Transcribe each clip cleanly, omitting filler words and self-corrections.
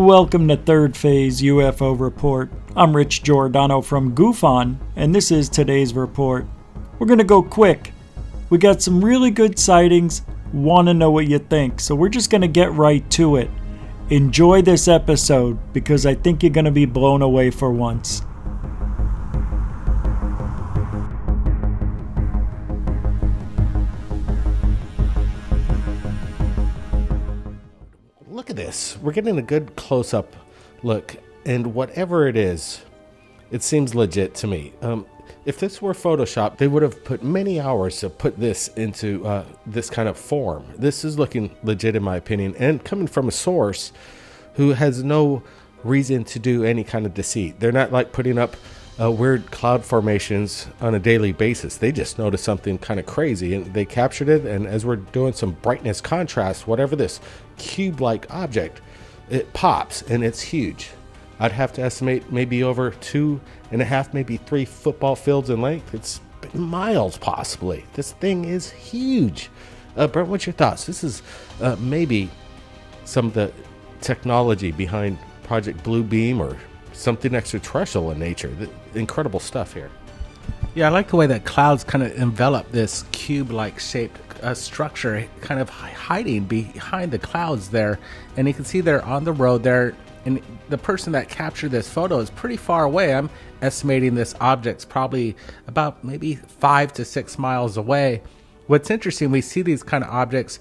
Welcome to Third Phase UFO Report. I'm Rich Giordano from GUFON, and this is today's report. We're going to go quick. We got some really good sightings. Want to know what you think, so we're just going to get right to it. Enjoy this episode because I think you're going to be blown away for once. Look at this. We're getting a good close-up look, and whatever it is, it seems legit to me. If this were Photoshop, they would have put many hours to put this into this kind of form. This is looking legit in my opinion, and coming from a source who has no reason to do any kind of deceit. They're not like putting up weird cloud formations on a daily basis. They just noticed something kind of crazy and they captured it, and as we're doing some brightness contrast, whatever this cube-like object, it pops and it's huge. I'd have to estimate maybe over 2.5, maybe 3 football fields in length. It's miles possibly. This thing is huge. Brent, what's your thoughts? This is maybe some of the technology behind Project Blue Beam or something extraterrestrial in nature. The incredible stuff here. Yeah, I like the way that clouds kind of envelop this cube-like shaped structure, kind of hiding behind the clouds there. And you can see they're on the road there, and the person that captured this photo is pretty far away. I'm estimating this object's probably about maybe 5 to 6 miles away. What's interesting, we see these kind of objects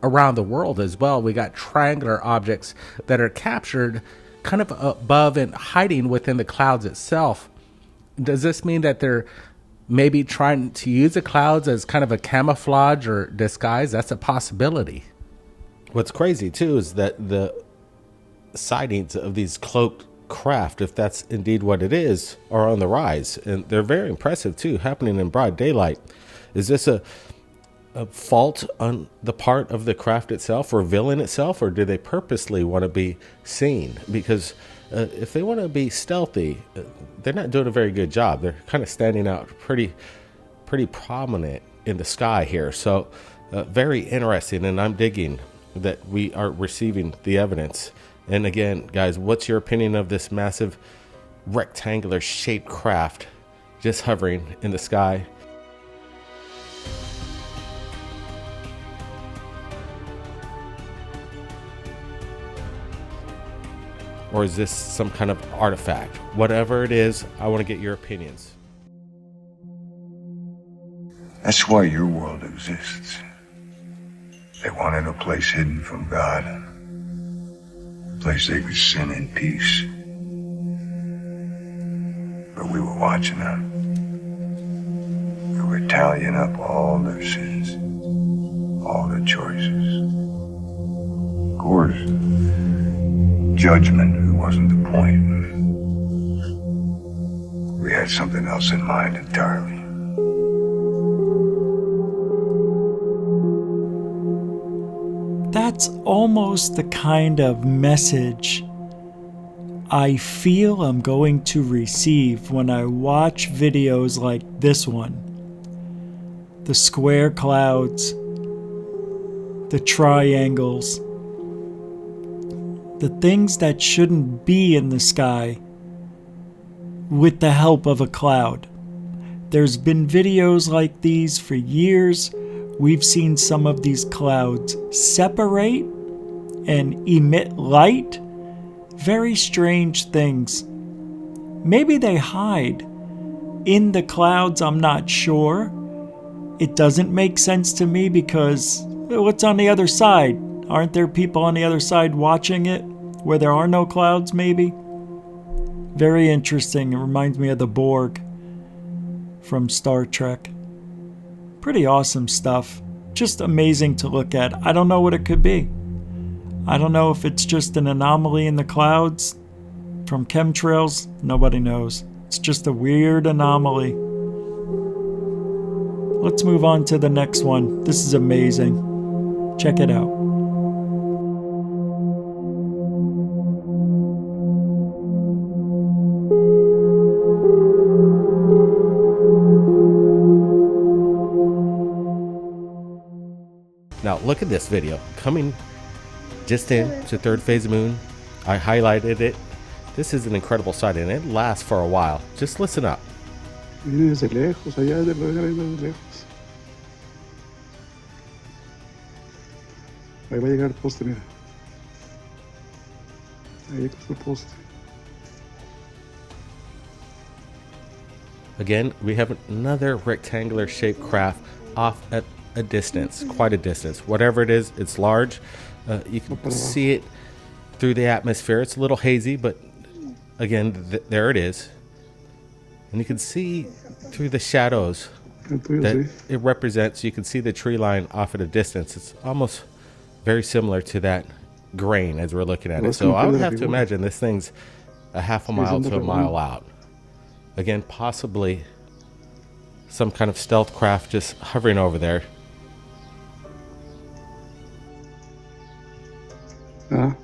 around the world as well. We got triangular objects that are captured kind of above and hiding within the clouds itself. Does this mean that they're maybe trying to use the clouds as kind of a camouflage or disguise? That's a possibility. What's crazy too is that the sightings of these cloaked craft, if that's indeed what it is, are on the rise, and they're very impressive too, happening in broad daylight. Is this a fault on the part of the craft itself, revealing itself, or do they purposely want to be seen? Because if they want to be stealthy, they're not doing a very good job. They're kind of standing out pretty prominent in the sky here. So very interesting, and I'm digging that we are receiving the evidence. And again, guys, what's your opinion of this massive rectangular shaped craft just hovering in the sky? Or is this some kind of artifact? Whatever it is, I want to get your opinions. That's why your world exists. They wanted a place hidden from God. A place they could sin in peace. But we were watching them. We were tallying up all their sins. All their choices. Of course, judgment wasn't the point. We had something else in mind entirely. That's almost the kind of message I feel I'm going to receive when I watch videos like this one. The square clouds, the triangles, the things that shouldn't be in the sky with the help of a cloud. There's been videos like these for years. We've seen some of these clouds separate and emit light. Very strange things. Maybe they hide in the clouds, I'm not sure. It doesn't make sense to me because what's on the other side? Aren't there people on the other side watching it where there are no clouds maybe? Very interesting. It reminds me of the Borg from Star Trek. Pretty awesome stuff. Just amazing to look at. I don't know what it could be. I don't know if it's just an anomaly in the clouds from chemtrails. Nobody knows. It's just a weird anomaly. Let's move on to the next one. This is amazing. Check it out. Now look at this video coming just in to Third Phase of Moon. I highlighted it. This is an incredible sighting, and it lasts for a while. Just listen up. Viene desde lejos, allá desde lejos. Ahí va a llegar el poste, mira. Ahí está el poste. Again, we have another rectangular shaped craft off at a distance, quite a distance. Whatever it is, it's large. You can see it through the atmosphere. It's a little hazy, but again, there it is. And you can see through the shadows that it represents. You can see the tree line off at a distance. It's almost very similar to that grain as we're looking at it. So I would have to imagine this thing's a half a mile to a mile out. Again, possibly some kind of stealth craft just hovering over there. Ah.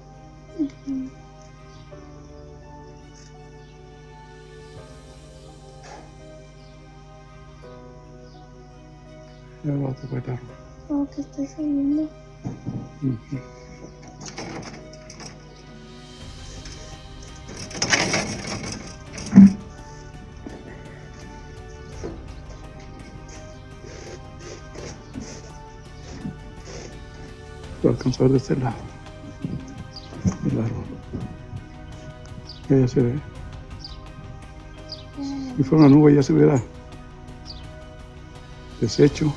Ya va a tocar. Oh, te estoy saliendo. Lo alcanzo a ver de este lado. El árbol. Ya se ve. Si fuera una nube ya se hubiera deshecho.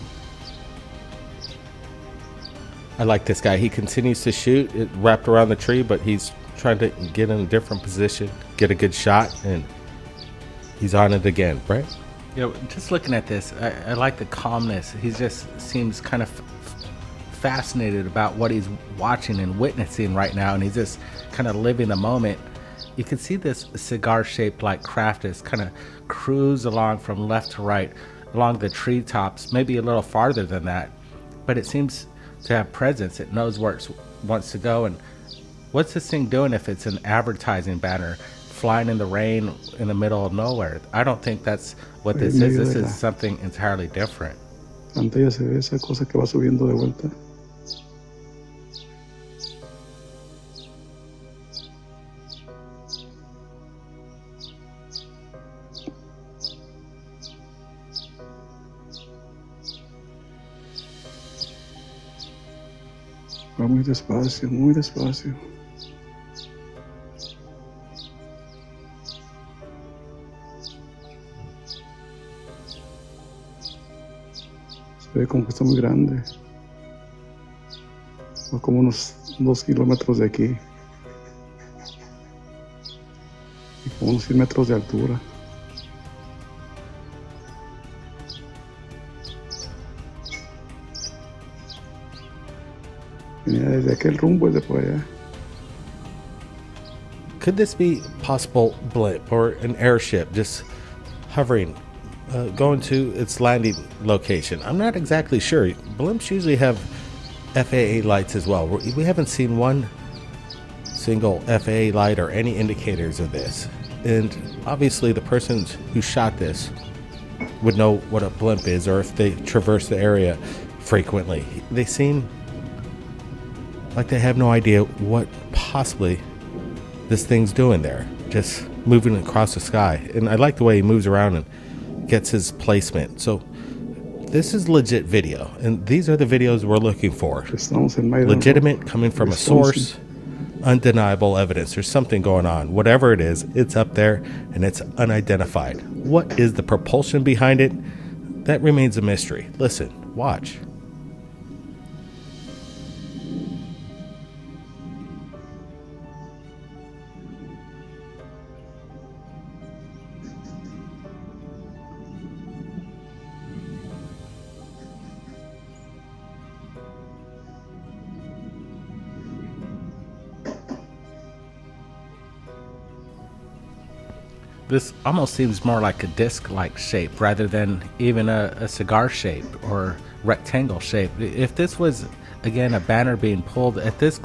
I like this guy. He continues to shoot it wrapped around the tree, but he's trying to get in a different position, get a good shot, and he's on it again, right? You know, just looking at this, I like the calmness. He just seems kind of fascinated about what he's watching and witnessing right now, and he's just kind of living the moment. You can see this cigar-shaped like craft is kind of cruise along from left to right along the treetops, maybe a little farther than that, but it seems to have presence. It knows where it wants to go. And what's this thing doing if it's an advertising banner flying in the rain in the middle of nowhere? I don't think that's what this is. This is something entirely different. Pantalla se ve esa cosa que va subiendo de vuelta. Va muy despacio, muy despacio. Se ve como que está muy grande. Va como unos 2 kilómetros de aquí. Y como unos 100 metros de altura. Venía desde aquel rumbo, desde por allá. Could this be possible blimp or an airship just hovering, going to its landing location? I'm not exactly sure. Blimps usually have FAA lights as well. We haven't seen one single FAA light or any indicators of this. And obviously the persons who shot this would know what a blimp is, or if they traverse the area frequently. They seem like they have no idea what possibly this thing's doing there, just moving across the sky. And I like the way he moves around and gets his placement. So this is legit video, and these are the videos we're looking for. Legitimate, coming from a source, undeniable evidence. There's something going on. Whatever it is, it's up there and it's unidentified. What is the propulsion behind it? That remains a mystery. Listen, watch. This almost seems more like a disc-like shape rather than even a cigar shape or rectangle shape. If this was, again, a banner being pulled at this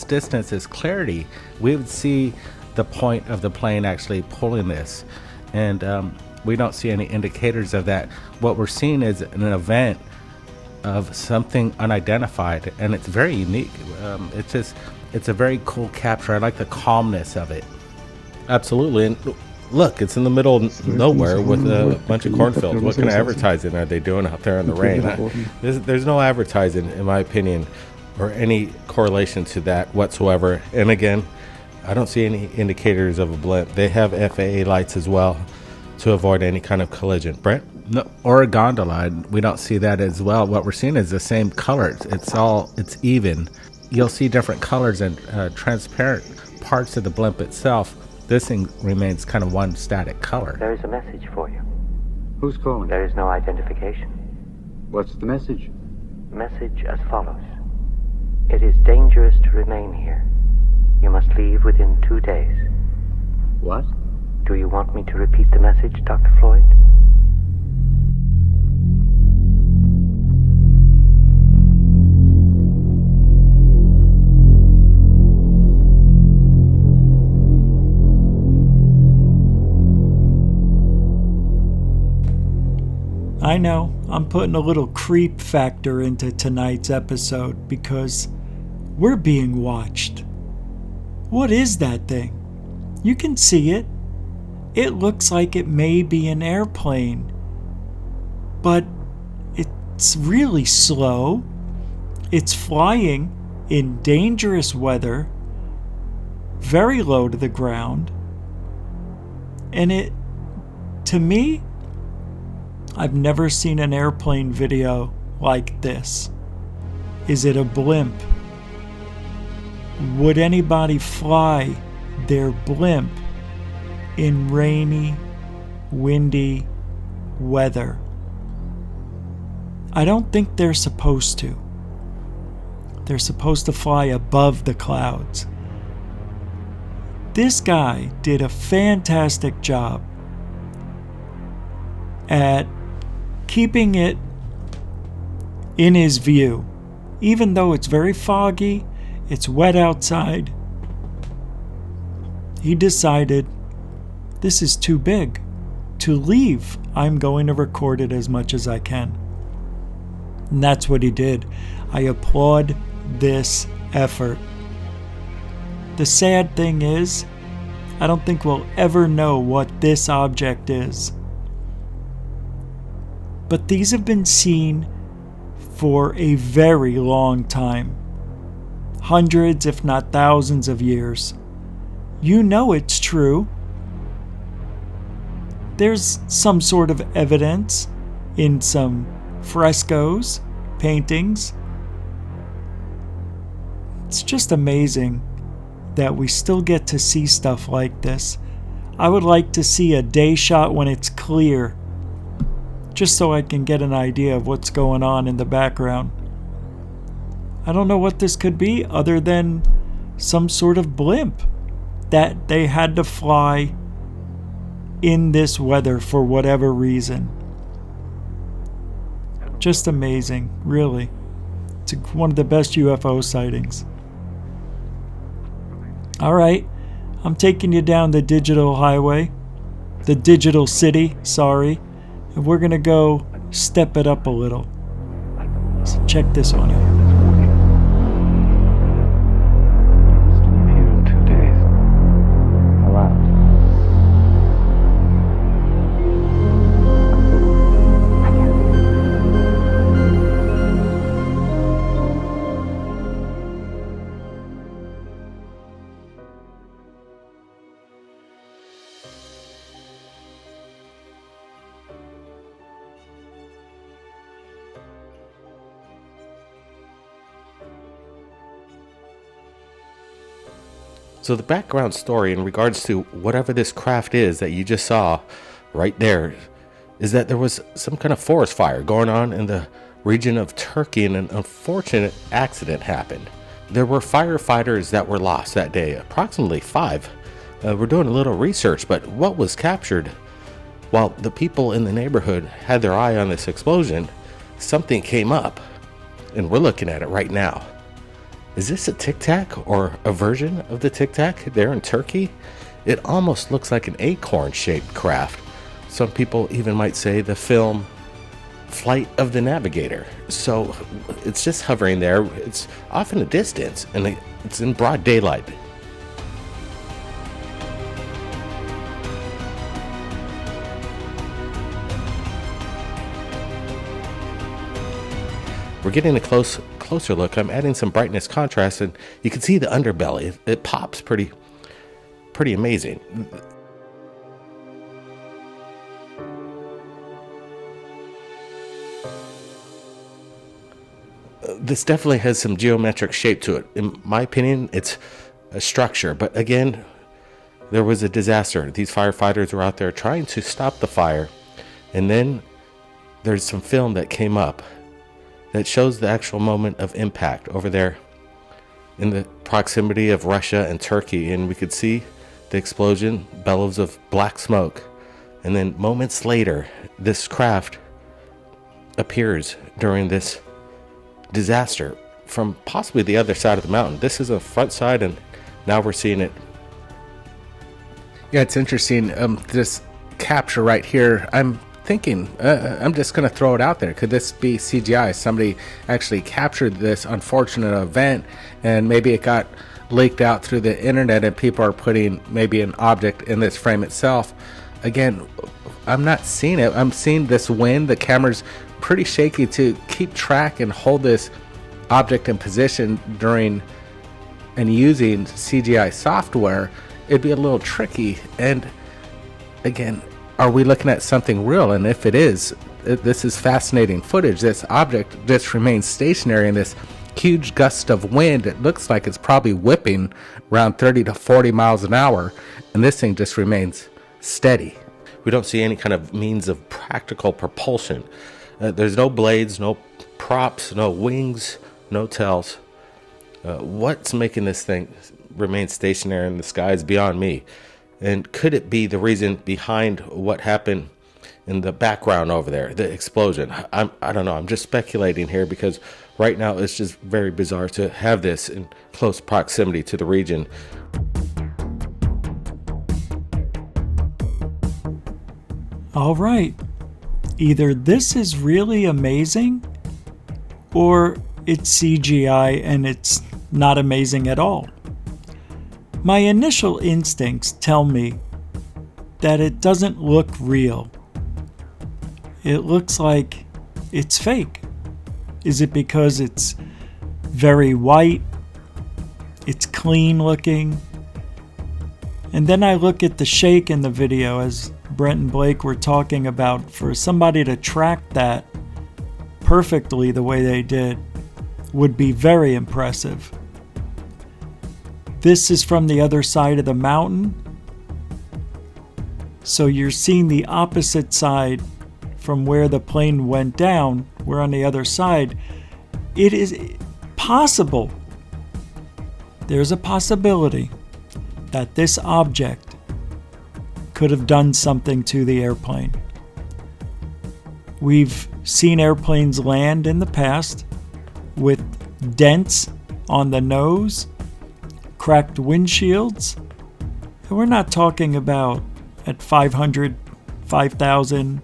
distance's clarity, we would see the point of the plane actually pulling this. And we don't see any indicators of that. What we're seeing is an event of something unidentified, and it's very unique. It's just It's a very cool capture. I like the calmness of it. Absolutely. And look, it's in the middle of nowhere with a bunch of cornfields. What kind of advertising are they doing out there in the rain? There's no advertising, in my opinion, or any correlation to that whatsoever. And again, I don't see any indicators of a blimp. They have FAA lights as well to avoid any kind of collision. Brent? No, or a gondola. We don't see that as well. What we're seeing is the same colors. It's even. You'll see different colors and transparent parts of the blimp itself. This thing remains kind of one static color. There is a message for you. Who's calling? There is no identification. What's the message? Message as follows. It is dangerous to remain here. You must leave within 2 days. What? Do you want me to repeat the message, Dr. Floyd? I know, I'm putting a little creep factor into tonight's episode because we're being watched. What is that thing? You can see it. It looks like it may be an airplane, but it's really slow. It's flying in dangerous weather, very low to the ground, and to me, I've never seen an airplane video like this. Is it a blimp? Would anybody fly their blimp in rainy, windy weather? I don't think they're supposed to. They're supposed to fly above the clouds. This guy did a fantastic job at keeping it in his view. Even though it's very foggy, it's wet outside, he decided this is too big to leave. I'm going to record it as much as I can. And that's what he did. I applaud this effort. The sad thing is, I don't think we'll ever know what this object is. But these have been seen for a very long time. Hundreds, if not thousands of years. You know it's true. There's some sort of evidence in some frescoes, paintings. It's just amazing that we still get to see stuff like this. I would like to see a day shot when it's clear, just so I can get an idea of what's going on in the background. I don't know what this could be other than some sort of blimp that they had to fly in this weather for whatever reason. Just amazing, really. It's one of the best UFO sightings. Alright, I'm taking you down the digital highway, the digital city, sorry, and we're gonna go step it up a little. So check this one out. So the background story in regards to whatever this craft is that you just saw right there is that there was some kind of forest fire going on in the region of Turkey, and an unfortunate accident happened. There were firefighters that were lost that day, approximately 5. We're doing a little research, but what was captured while the people in the neighborhood had their eye on this explosion, something came up, and we're looking at it right now. Is this a Tic Tac or a version of the Tic Tac there in Turkey? It almost looks like an acorn-shaped craft. Some people even might say the film flight of the navigator. So it's just hovering there. It's off in the distance, and it's in broad daylight. We're getting a closer look. I'm adding some brightness contrast, and you can see the underbelly. It pops pretty amazing. This definitely has some geometric shape to it. In my opinion, it's a structure. But again, there was a disaster. These firefighters were out there trying to stop the fire, and then there's some film that came up that shows the actual moment of impact over there in the proximity of Russia and Turkey, and we could see the explosion, bellows of black smoke, and then moments later this craft appears during this disaster from possibly the other side of the mountain. This is a front side, and now we're seeing it. Yeah, it's interesting. This capture right here, I'm thinking, I'm just going to throw it out there. Could this be CGI? Somebody actually captured this unfortunate event, and maybe it got leaked out through the internet, and people are putting maybe an object in this frame itself. Again, I'm not seeing it. I'm seeing this wind. The camera's pretty shaky to keep track and hold this object in position during and using CGI software. It'd be a little tricky. And again, are we looking at something real? And if it is, this is fascinating footage. This object just remains stationary in this huge gust of wind. It looks like it's probably whipping around 30 to 40 miles an hour, and this thing just remains steady. We don't see any kind of means of practical propulsion. There's no blades, no props, no wings, no tails. What's making this thing remain stationary in the sky is beyond me. And could it be the reason behind what happened in the background over there, the explosion? I don't know. I'm just speculating here because right now it's just very bizarre to have this in close proximity to the region. All right. Either this is really amazing, or it's CGI and it's not amazing at all. My initial instincts tell me that it doesn't look real. It looks like it's fake. Is it because it's very white? It's clean looking? And then I look at the shake in the video, as Brent and Blake were talking about. For somebody to track that perfectly the way they did would be very impressive. This is from the other side of the mountain, so you're seeing the opposite side from where the plane went down. We're on the other side. It is possible, there's a possibility that this object could have done something to the airplane. We've seen airplanes land in the past with dents on the nose, cracked windshields. And we're not talking about at 500, 5,000,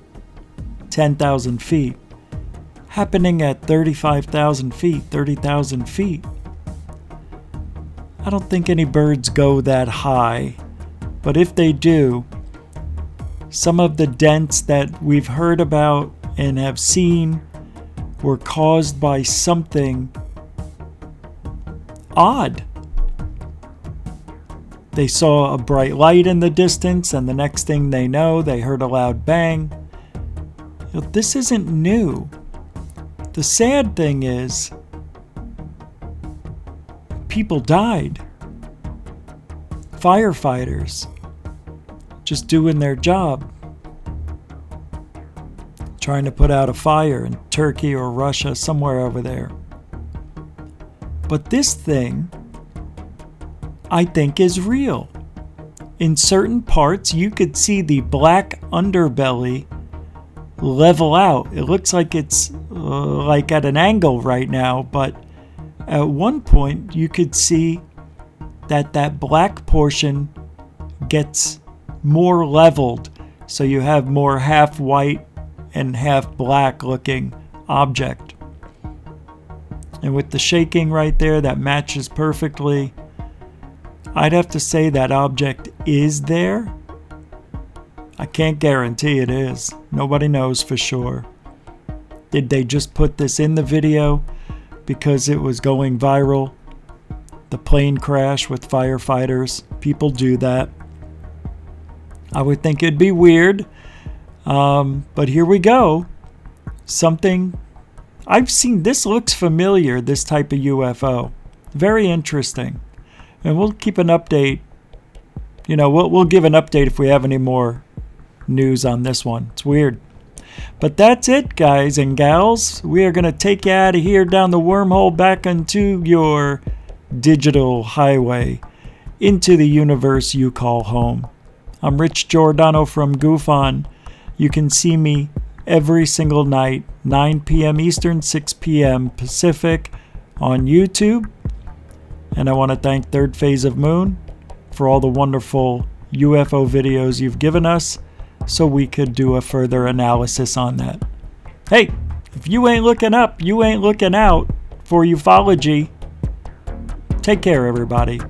10,000 feet. Happening at 35,000 feet, 30,000 feet. I don't think any birds go that high, but if they do, some of the dents that we've heard about and have seen were caused by something odd. They saw a bright light in the distance, and the next thing they know, they heard a loud bang. This isn't new. The sad thing is, people died. Firefighters, just doing their job, trying to put out a fire in Turkey or Russia, somewhere over there. But this thing, I think, is real. In certain parts, you could see the black underbelly level out. It looks like it's like at an angle right now, but at one point you could see that black portion gets more leveled, so you have more half white and half black looking object. And with the shaking right there, that matches perfectly. I'd have to say that object is there. I can't guarantee it is. Nobody knows for sure. Did they just put this in the video because it was going viral? The plane crash with firefighters. People do that. I would think it'd be weird. But here we go. Something I've seen. This looks familiar, this type of UFO. Very interesting. And we'll keep an update. You know, we'll give an update if we have any more news on this one. It's weird. But that's it, guys and gals. We are going to take you out of here down the wormhole back into your digital highway, into the universe you call home. I'm Rich Giordano from GUFON. You can see me every single night, 9 p.m. Eastern, 6 p.m. Pacific on YouTube. And I want to thank Third Phase of Moon for all the wonderful UFO videos you've given us so we could do a further analysis on that. Hey, if you ain't looking up, you ain't looking out for ufology. Take care, everybody.